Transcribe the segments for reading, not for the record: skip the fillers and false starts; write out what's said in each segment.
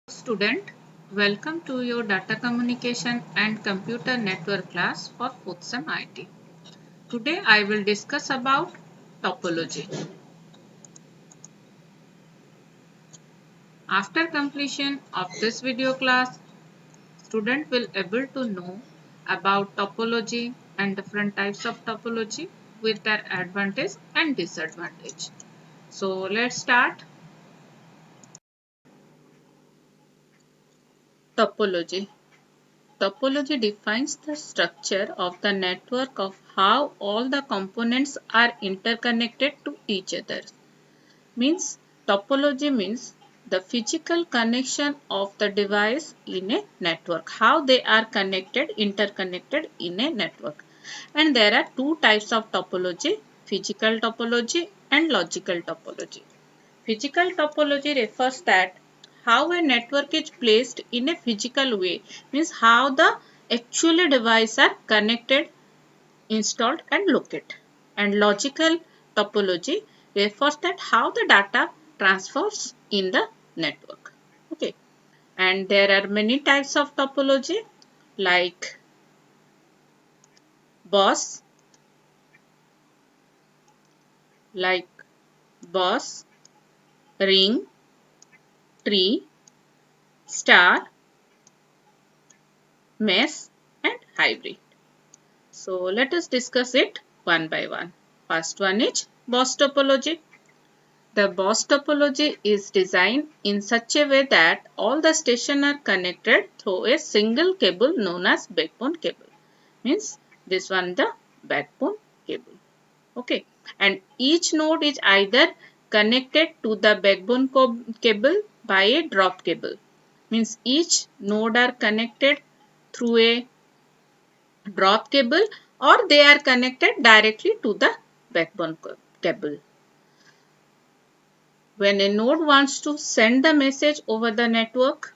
Student, welcome to your Data Communication and Computer Network class for 4th Sem IT. Today I will discuss about topology. After completion of this video class, student will able to know about topology and different types of topology with their advantage and disadvantage. So let's start. Topology. Topology defines the structure of the network of how all the components are interconnected to each other. Means topology means the physical connection of the device in a network. How they are connected, interconnected in a network. And there are two types of topology, physical topology and logical topology. Physical topology refers that how a network is placed in a physical way, means how the actual devices are connected, installed and located. And logical topology refers that how the data transfers in the network. Okay. And there are many types of topology like bus, like bus, ring, tree, star, mesh and hybrid. So let us discuss it one by one. First one is bus topology. The bus topology is designed in such a way that all the stations are connected through a single cable known as backbone cable. Means this one the backbone cable. Okay. And each node is either connected to the backbone cable by a drop cable. Means each node are connected through a drop cable or they are connected directly to the backbone cable. When a node wants to send the message over the network,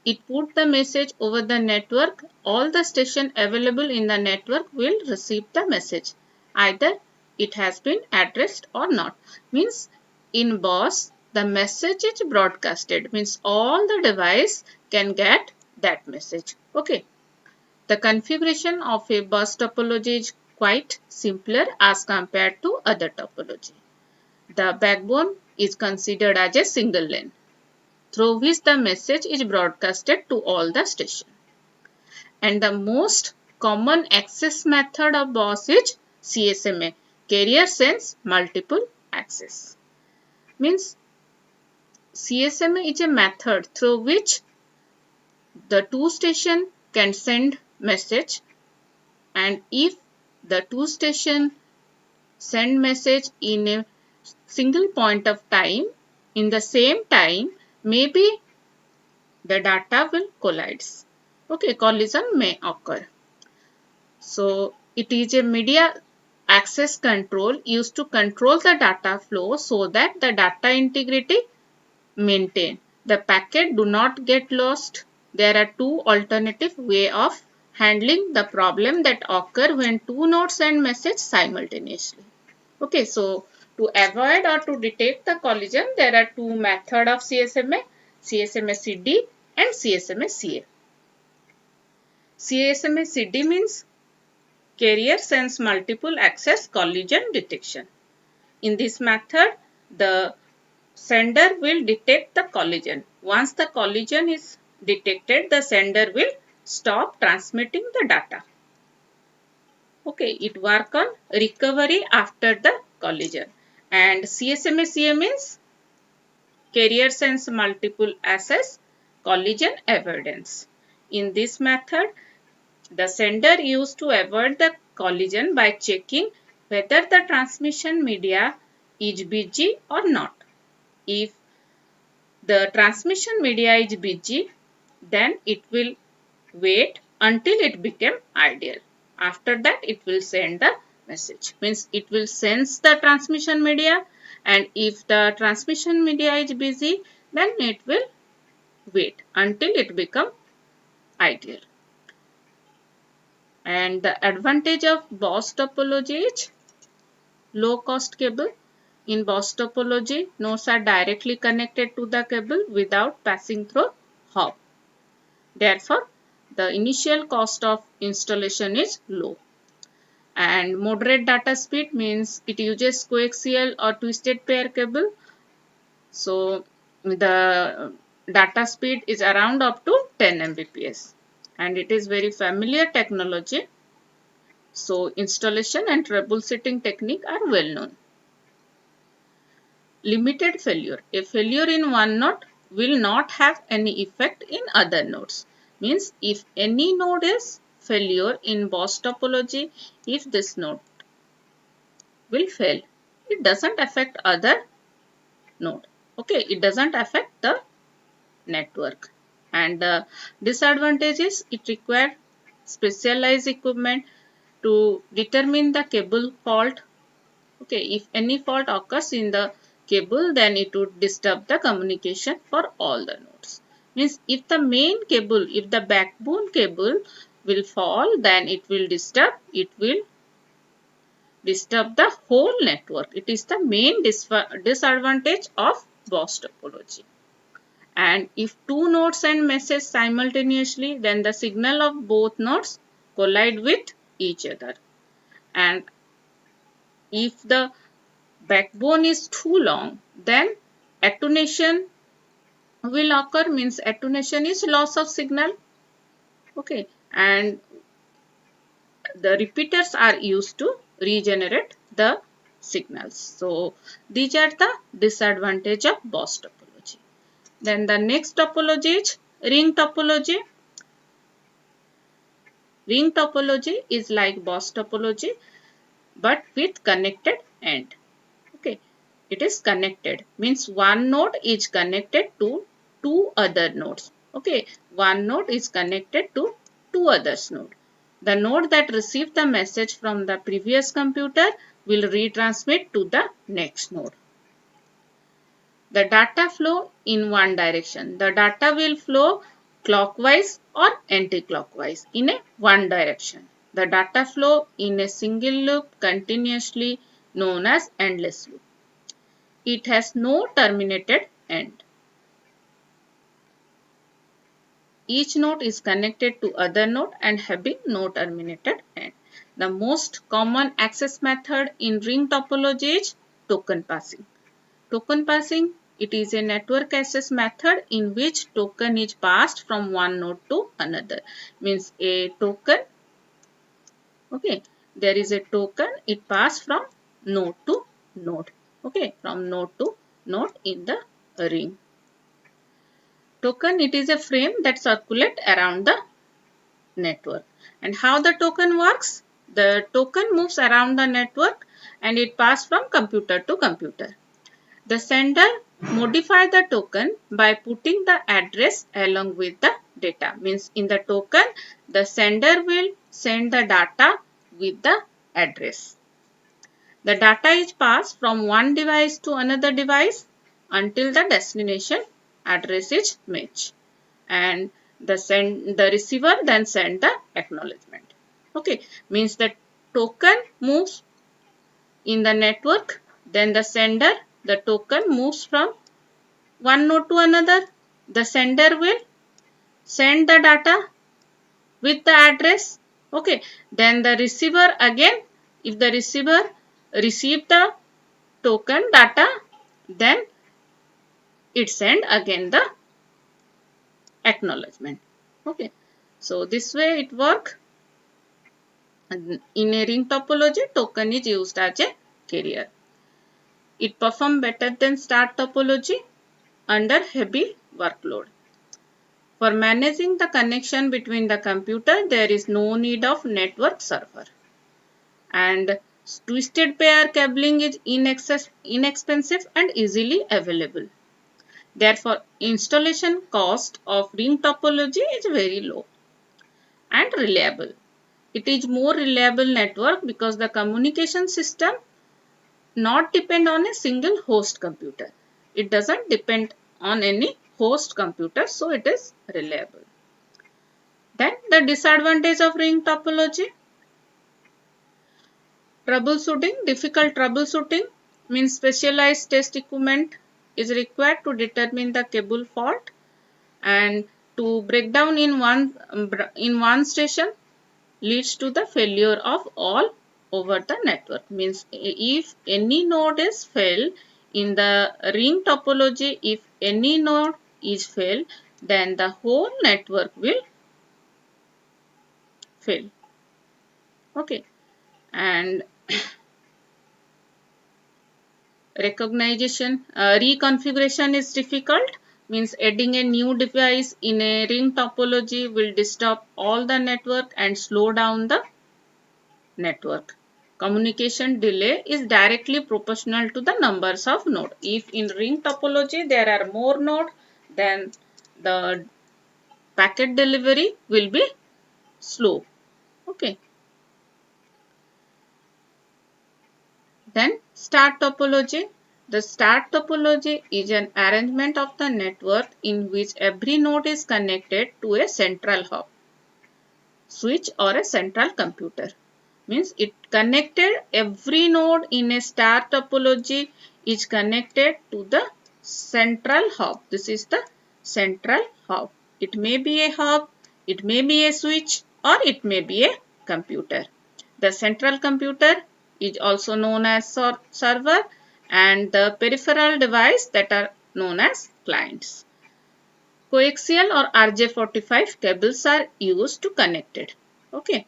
it puts the message over the network. All the stations available in the network will receive the message. Either it has been addressed or not. Means in bus, the message is broadcasted. Means all the device can get that message. Okay. The configuration of a bus topology is quite simpler as compared to other topology. The backbone is considered as a single lane through which the message is broadcasted to all the stations. And the most common access method of bus is CSMA, Carrier Sense Multiple Access. Means CSMA is a method through which the two stations can send message, and if the two stations send message in a single point of time, in the same time, maybe the data will collide. Okay, collision may occur. So, it is a media access control used to control the data flow so that the data integrity maintained. The packet do not get lost. There are two alternative way of handling the problem that occur when two nodes send message simultaneously. Okay, so to avoid or to detect the collision, there are two methods of CSMA, CSMA-CD and CSMA-CA. CSMA-CD means Carrier Sense Multiple Access Collision Detection. In this method, the sender will detect the collision. Once the collision is detected, the sender will stop transmitting the data. Okay, it work on recovery after the collision. And CSMA-CA means Carrier Sense Multiple Access Collision Avoidance. In this method, the sender used to avoid the collision by checking whether the transmission media is busy or not. If the transmission media is busy, then it will wait until it become ideal. After that, it will send the message. Means it will sense the transmission media, and if the transmission media is busy, then it will wait until it become ideal. And the advantage of bus topology is low cost cable. In bus topology, nodes are directly connected to the cable without passing through hop. Therefore, the initial cost of installation is low. And moderate data speed means it uses coaxial or twisted pair cable. So the data speed is around up to 10 Mbps, and it is very familiar technology. So installation and troubleshooting technique are well known. Limited failure. A failure in one node will not have any effect in other nodes. Means if any node is failure in BOS topology, if this node will fail, it doesn't affect other node. Okay, it doesn't affect the network. And the disadvantage is it requires specialized equipment to determine the cable fault. Okay, if any fault occurs in the cable, then it would disturb the communication for all the nodes. Means if the main cable, if the backbone cable will fall, then it will disturb the whole network. It is the main disadvantage of BOS topology. And if two nodes send message simultaneously, then the signal of both nodes collide with each other. And if the backbone is too long, then attenuation will occur. Means attenuation is loss of signal. Okay, and the repeaters are used to regenerate the signals. So these are the disadvantage of BOS topology. Then the next topology is ring topology. Ring topology is like BOS topology but with connected end. Okay, it is connected means one node is connected to two other nodes. Okay, one node is connected to two others node. The node that received the message from the previous computer will retransmit to the next node. The data flow in one direction. The data will flow clockwise or anti-clockwise in a one direction. The data flow in a single loop continuously known as endless loop. It has no terminated end. Each node is connected to other node and having no terminated end. The most common access method in ring topology is token passing. Token passing, it is a network access method in which token is passed from one node to another. Means a token, okay, there is a token, it passes from node to node. Okay, from node to node in the ring. Token, it is a frame that circulates around the network. And how the token works? The token moves around the network and it passes from computer to computer. The sender modifies the token by putting the address along with the data. Means in the token, the sender will send the data with the address. The data is passed from one device to another device until the destination address is matched. And the receiver then send the acknowledgement. Okay, means the token moves in the network, then the token moves from one node to another. The sender will send the data with the address. Okay, then the receiver again, if the receiver receive the token data, then it send again the acknowledgement. Okay, so this way it work. In a ring topology, token is used as a carrier. It performs better than star topology under heavy workload. For managing the connection between the computer, there is no need of network server. And twisted pair cabling is inexpensive and easily available. Therefore, installation cost of ring topology is very low and reliable. It is more reliable network because the communication system not depend on a single host computer. It doesn't depend on any host computer, so it is reliable. Then the disadvantage of ring topology. Troubleshooting, difficult troubleshooting means specialized test equipment is required to determine the cable fault, and to break down in one station leads to the failure of all over the network. Means if any node is failed in the ring topology, if any node is failed, then the whole network will fail. Okay, and reconfiguration is difficult. Means adding a new device in a ring topology will disturb all the network and slow down the network. Communication delay is directly proportional to the numbers of nodes. If in ring topology there are more nodes, then the packet delivery will be slow. Okay. Then star topology. The star topology is an arrangement of the network in which every node is connected to a central hub, switch or a central computer. Means it connected, every node in a star topology is connected to the central hub. This is the central hub. It may be a hub, it may be a switch, or it may be a computer. The central computer is also known as server, and the peripheral device that are known as clients. Coaxial or RJ45 cables are used to connect it. Okay.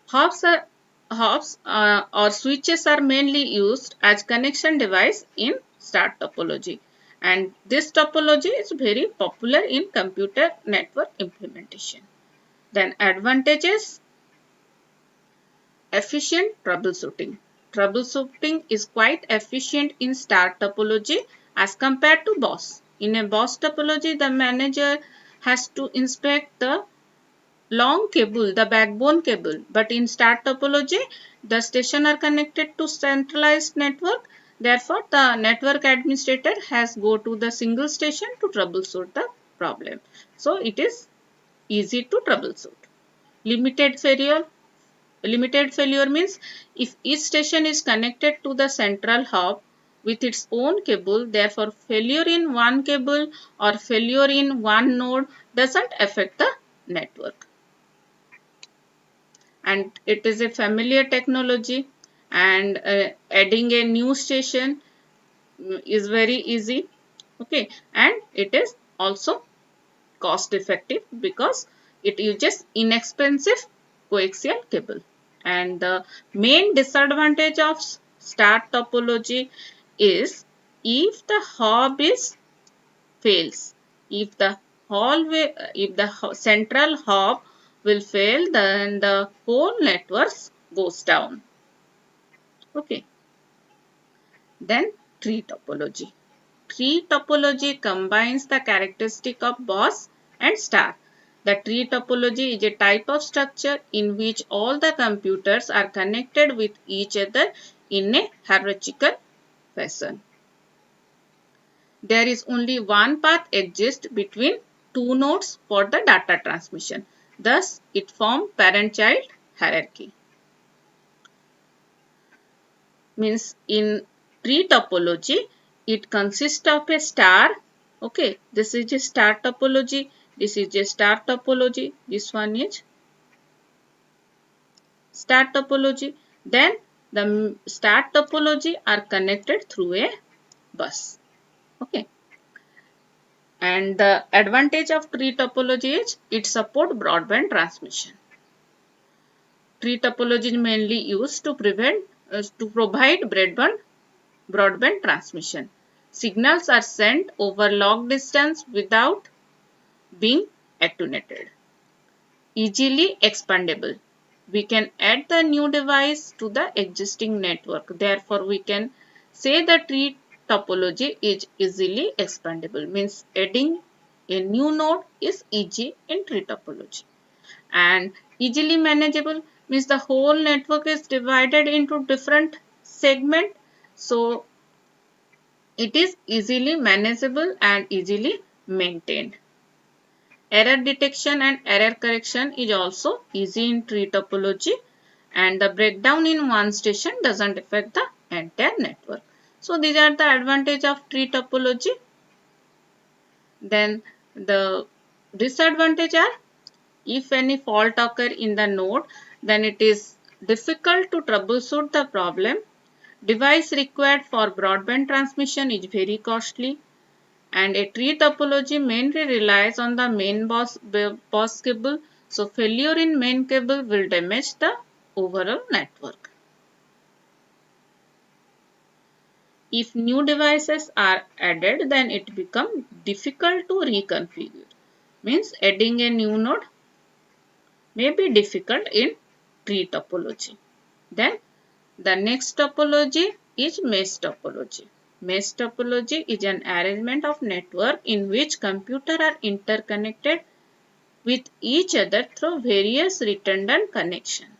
Hubs or switches are mainly used as connection device in star topology, and this topology is very popular in computer network implementation. Then advantages: efficient troubleshooting. Troubleshooting is quite efficient in star topology as compared to BOS. In a BOS topology, the manager has to inspect the long cable, the backbone cable, but in star topology, the station are connected to centralized network. Therefore, the network administrator has go to the single station to troubleshoot the problem. So, it is easy to troubleshoot. Limited failure means if each station is connected to the central hub with its own cable, therefore failure in one cable or failure in one node doesn't affect the network. And it is a familiar technology, and adding a new station is very easy. Okay, and it is also cost effective because it uses inexpensive coaxial cable. And the main disadvantage of star topology is if the hub is fails, if the central hub will fail, then the whole network goes down. Okay. Then tree topology. Tree topology combines the characteristic of BOS and star. The tree topology is a type of structure in which all the computers are connected with each other in a hierarchical fashion. There is only one path exists between two nodes for the data transmission. Thus, it forms parent-child hierarchy. Means in tree topology, it consists of a star. Okay, this is a star topology. This is a star topology. This one is star topology. Then the star topology are connected through a bus. Okay. And the advantage of tree topology is it supports broadband transmission. Tree topology is mainly used to provide broadband transmission. Signals are sent over long distance without being attenuated. Easily expandable. We can add the new device to the existing network. Therefore, we can say the tree topology is easily expandable. Means adding a new node is easy in tree topology. And easily manageable means the whole network is divided into different segments. So, it is easily manageable and easily maintained. Error detection and error correction is also easy in tree topology, and the breakdown in one station doesn't affect the entire network. So, these are the advantages of tree topology. Then The disadvantage are, if any fault occur in the node, then it is difficult to troubleshoot the problem. Device required for broadband transmission is very costly, and a tree topology mainly relies on the main boss cable. So failure in main cable will damage the overall network. If new devices are added, then it becomes difficult to reconfigure. Means adding a new node may be difficult in tree topology. Then the next topology is mesh topology. Mesh topology is an arrangement of network in which computers are interconnected with each other through various redundant connections.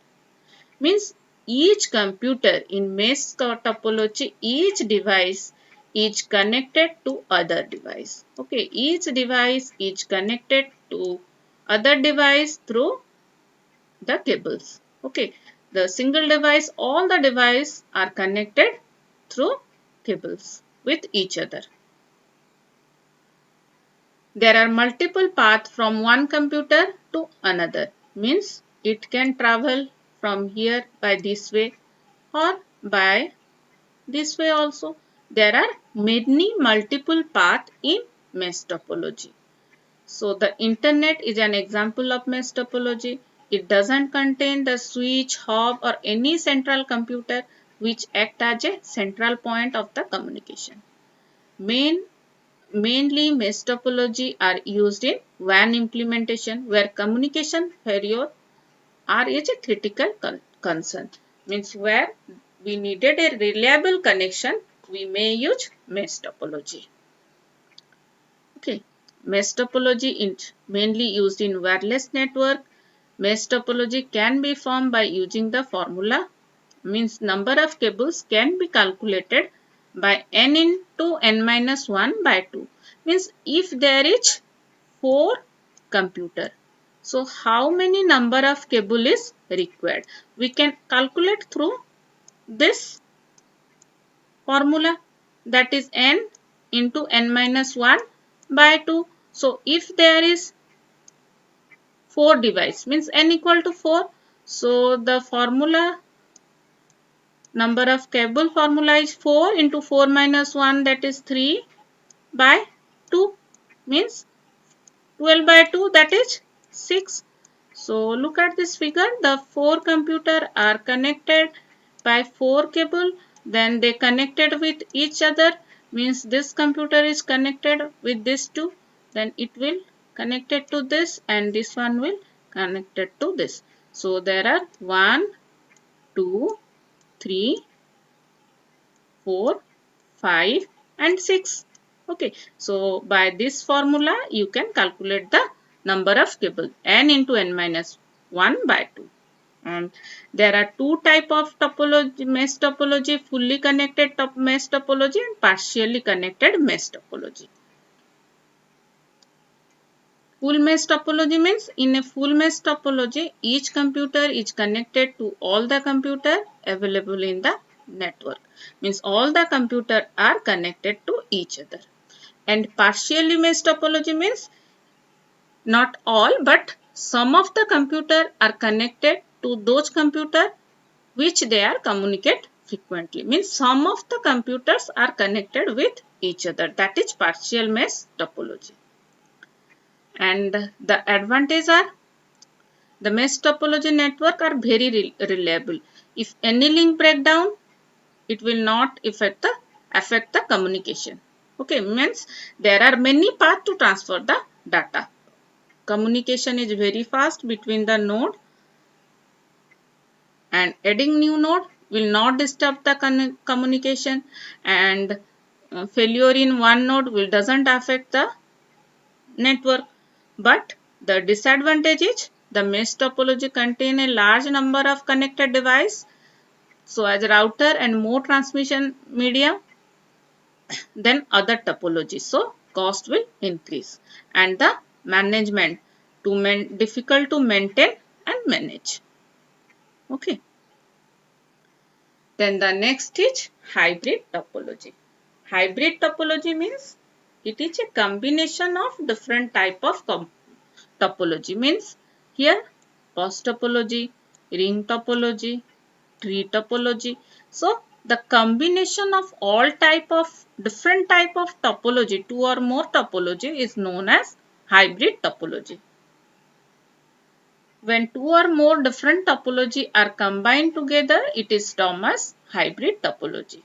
Means each computer in mesh topology, each device is connected to other device. Okay, each device is connected to other device through the cables. Okay, the single device, all the devices are connected through cables with each other. There are multiple paths from one computer to another. Means it can travel from here by this way or by this way also. There are many multiple paths in mesh topology. So the internet is an example of mesh topology. It doesn't contain the switch, hub or any central computer which act as a central point of the communication. Mainly mesh topology are used in WAN implementation where communication failure is a critical concern. Means where we needed a reliable connection, we may use mesh topology. Okay, mesh topology is mainly used in wireless network. Mesh topology can be formed by using the formula. Means number of cables can be calculated by n into n minus 1 by 2. Means if there is 4 computer, so how many number of cable is required? We can calculate through this formula, that is n into n minus 1 by 2. So if there is 4 device, means n equal to 4. So the formula, number of cable formula is 4 into 4 minus 1, that is 3 by 2. Means 12 by 2, that is 6. So look at this figure. The 4 computers are connected by 4 cable. Then they connected with each other. Means this computer is connected with this 2. Then it will connected to this and this one will connected to this. So there are 1, 2, 3, 4, 5 and 6. Okay. So by this formula you can calculate the number of cable, n into n minus 1 by 2. And there are two type of topology, mesh topology, fully connected mesh topology and partially connected mesh topology. Full mesh topology means in a full mesh topology, each computer is connected to all the computer available in the network. Means all the computers are connected to each other. And partially mesh topology means not all but some of the computers are connected to those computers which they are communicate frequently. Means some of the computers are connected with each other. That is partial mesh topology. And the advantage are, the mesh topology network are very reliable. If any link break down, it will not affect the communication. Okay, means there are many paths to transfer the data. Communication is very fast between the node, and adding new node will not disturb the communication, and failure in one node will doesn't affect the network. But the disadvantage is the mesh topology contain a large number of connected devices, so as router and more transmission medium than other topologies. So cost will increase and the management difficult to maintain and manage. Okay. Then the next is hybrid topology. Hybrid topology means It is a combination of different type of topology. Means here bus topology, ring topology, tree topology. So the combination of all type of different type of topology, two or more topology, is known as hybrid topology. When two or more different topology are combined together, it is termed as hybrid topology.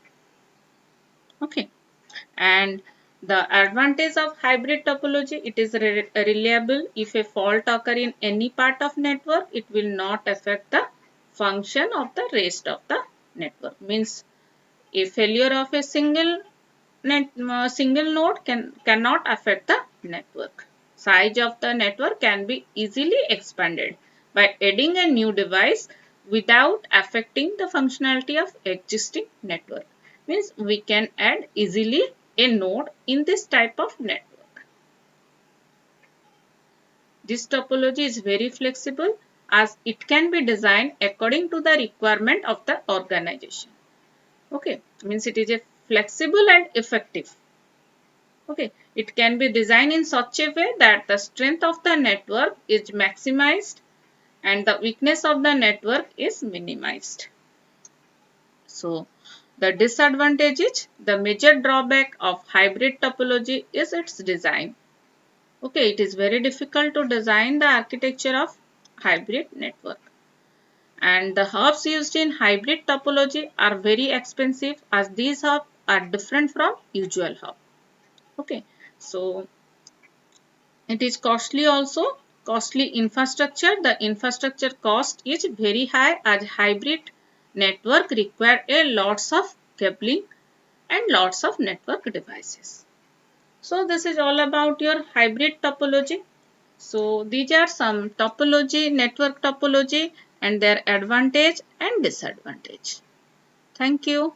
Okay. And the advantage of hybrid topology, it is reliable. If a fault occur in any part of network, it will not affect the function of the rest of the network. Means a failure of a single node cannot affect the network. Size of the network can be easily expanded by adding a new device without affecting the functionality of existing network. Means we can add easily a node in this type of network. This topology is very flexible as it can be designed according to the requirement of the organization. Okay, means it is a flexible and effective. Okay, it can be designed in such a way that the strength of the network is maximized and the weakness of the network is minimized. So, the disadvantage is the major drawback of hybrid topology is its design. Okay, it is very difficult to design the architecture of hybrid network. And the hubs used in hybrid topology are very expensive as these hubs are different from usual hub. Okay, so it is costly also, costly infrastructure. The infrastructure cost is very high as hybrid network require a lots of cabling and lots of network devices. So this is all about your hybrid topology. So these are some topology, network topology and their advantage and disadvantage. Thank you.